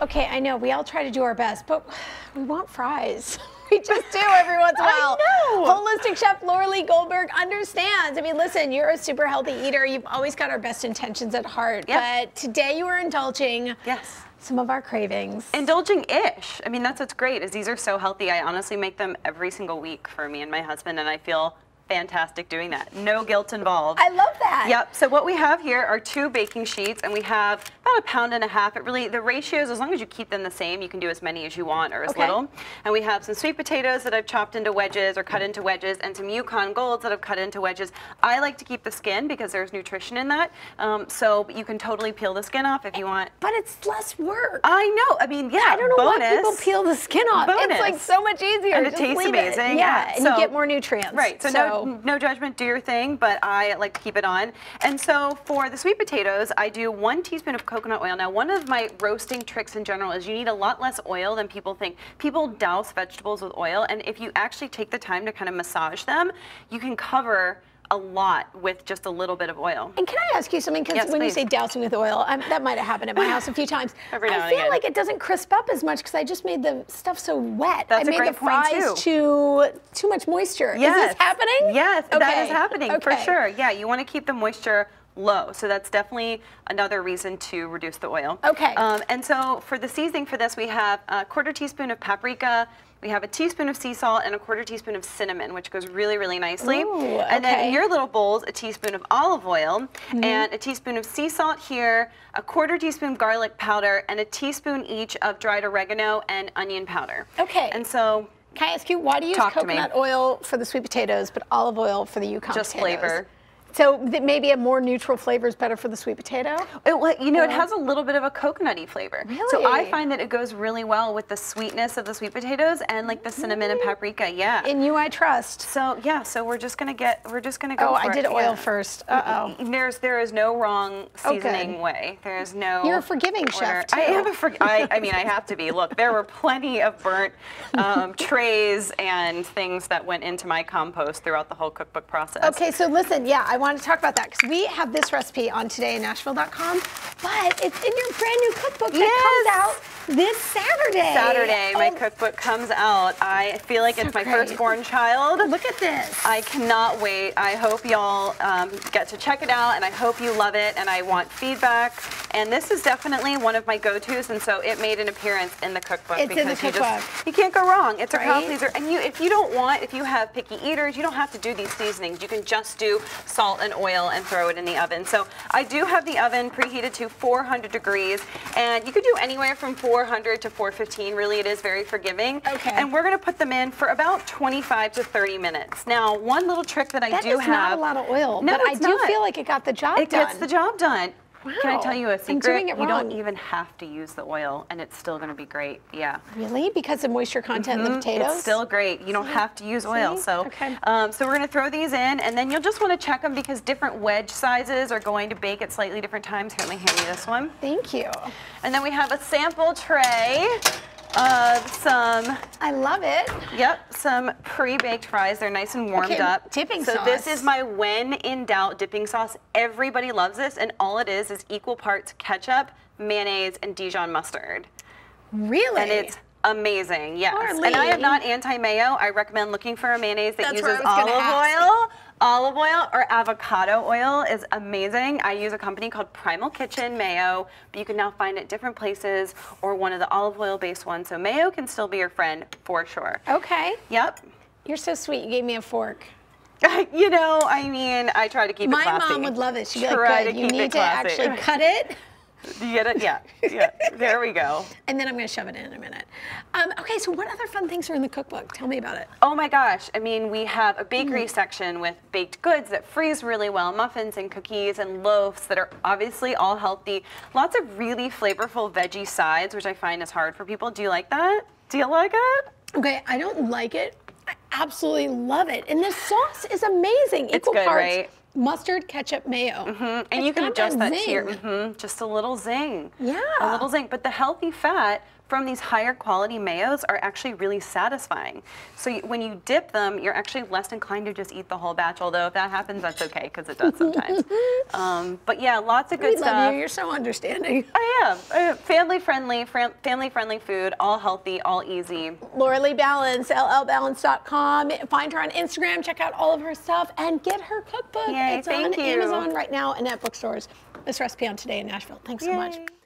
Okay, I know, we all try to do our best, but we want fries. We just do every once in a while. I know. Holistic Chef Laura Lea Goldberg understands. I mean, listen, you're a super healthy eater. You've always got our best intentions at heart. Yep. But today you are indulging some of our cravings. Indulging-ish. I mean, that's what's great, is these are so healthy. I honestly make them every single week for me and my husband, and I feel fantastic doing that. No guilt involved. I love that. Yep. So what we have here are 2 baking sheets, and we have about 1.5 pounds. It really, the ratios, as long as you keep them the same, you can do as many as you want or as little. And we have some sweet potatoes that I've chopped into wedges or cut into wedges, and some Yukon Golds that I've cut into wedges. I like to keep the skin because there's nutrition in that. So you can totally peel the skin off if you want. But it's less work. I know. I mean, yeah. I don't know bonus. why people peel the skin off. Bonus. It's like so much easier. And it Just tastes leave amazing. Yeah, and so, you get more nutrients. Right. So no judgment, do your thing, but I like to keep it on. And so for the sweet potatoes, I do 1 teaspoon of coconut oil. Now, one of my roasting tricks in general is you need a lot less oil than people think. People douse vegetables with oil, and if you actually take the time to kind of massage them, you can cover a lot with just a little bit of oil. And can I ask you something? Because when you say dousing with oil, that might have happened at my house a few times. I feel like it doesn't crisp up as much because I just made the stuff so wet. That's I made the fries too much moisture. Yes. Is this happening? Yes, that is happening for sure. Yeah, you want to keep the moisture low. So that's definitely another reason to reduce the oil. Okay. And so for the seasoning for this, we have a 1/4 teaspoon of paprika, we have a teaspoon of sea salt, and a 1/4 teaspoon of cinnamon, which goes really, really nicely. Ooh, and then in your little bowls, a teaspoon of olive oil, and a teaspoon of sea salt here, a 1/4 teaspoon garlic powder, and a teaspoon each of dried oregano and onion powder. Okay. And so, can I ask you, why do you use coconut oil for the sweet potatoes, but olive oil for the Yukon potatoes? Just flavor. So maybe a more neutral flavor is better for the sweet potato? You know, it has a little bit of a coconutty flavor. Really? So I find that it goes really well with the sweetness of the sweet potatoes and like the cinnamon and paprika. Yeah. In you I trust. So yeah, so we're just gonna go for it. Oh, I did oil first. Uh-oh. There is no wrong seasoning way. There is no. You're a forgiving chef too. I am I mean, I have to be. Look, there were plenty of burnt trays and things that went into my compost throughout the whole cookbook process. Okay, so listen, yeah, I want to talk about that because we have this recipe on todayinnashville.com, but it's in your brand new cookbook that comes out this Saturday. My cookbook comes out. I feel like it's my firstborn child. Look at this. I cannot wait. I hope y'all get to check it out, and I hope you love it, and I want feedback. And this is definitely one of my go-tos, and so it made an appearance in the cookbook. It's in the cookbook. You can't go wrong. It's a crowd pleaser. And if you have picky eaters, you don't have to do these seasonings. You can just do salt and oil and throw it in the oven. So I do have the oven preheated to 400 degrees, and you could do anywhere from 400 to 415. Really, it is very forgiving. Okay. And we're going to put them in for about 25 to 30 minutes. Now, one little trick that I do have. That is not a lot of oil, but I do feel like it got the job done. It gets the job done. Wow. Can I tell you a secret? I'm doing it wrong. You don't even have to use the oil, and it's still going to be great. Yeah. Really? Because of moisture content in the potatoes? It's still great. You don't have to use oil. So, so we're going to throw these in, and then you'll just want to check them because different wedge sizes are going to bake at slightly different times. Here, let me hand you this one. Thank you. And then we have a sample tray of some. I love it. Yep, some pre-baked fries. They're nice and warmed up. Dipping sauce. So this is my when in doubt dipping sauce. Everybody loves this, and all it is equal parts ketchup, mayonnaise, and Dijon mustard. Really? And it's amazing, yes. And I am not anti-mayo. I recommend looking for a mayonnaise that uses olive oil or avocado oil is amazing. I use a company called Primal Kitchen Mayo, but you can now find it different places or one of the olive oil based ones. So mayo can still be your friend for sure. Okay. Yep. You're so sweet. You gave me a fork. You know, I mean, I try to keep it classy. My mom would love it. She'd be like, good, you need to actually cut it. You get it? Yeah. Yeah. There we go. And then I'm going to shove it in a minute. Okay, so what other fun things are in the cookbook? Tell me about it. Oh my gosh. I mean, we have a bakery section with baked goods that freeze really well, muffins and cookies and loaves that are obviously all healthy. Lots of really flavorful veggie sides, which I find is hard for people. Do you like that? Do you like it? Okay, I don't like it. I absolutely love it. And this sauce is amazing. It's good, right? Mustard, ketchup, mayo. And you can adjust that to your, just a little zing. Yeah. A little zing. But the healthy fat from these higher quality mayos are actually really satisfying. So when you dip them, you're actually less inclined to just eat the whole batch, although if that happens, that's okay, because it does sometimes. But yeah, lots of good stuff. We love you. You're so understanding. I am. Family-friendly food, all healthy, all easy. Laura Lea Balance, llbalance.com. Find her on Instagram, check out all of her stuff, and get her cookbook. Yay, it's on Amazon right now and at bookstores. This recipe on Today in Nashville. Thanks so much.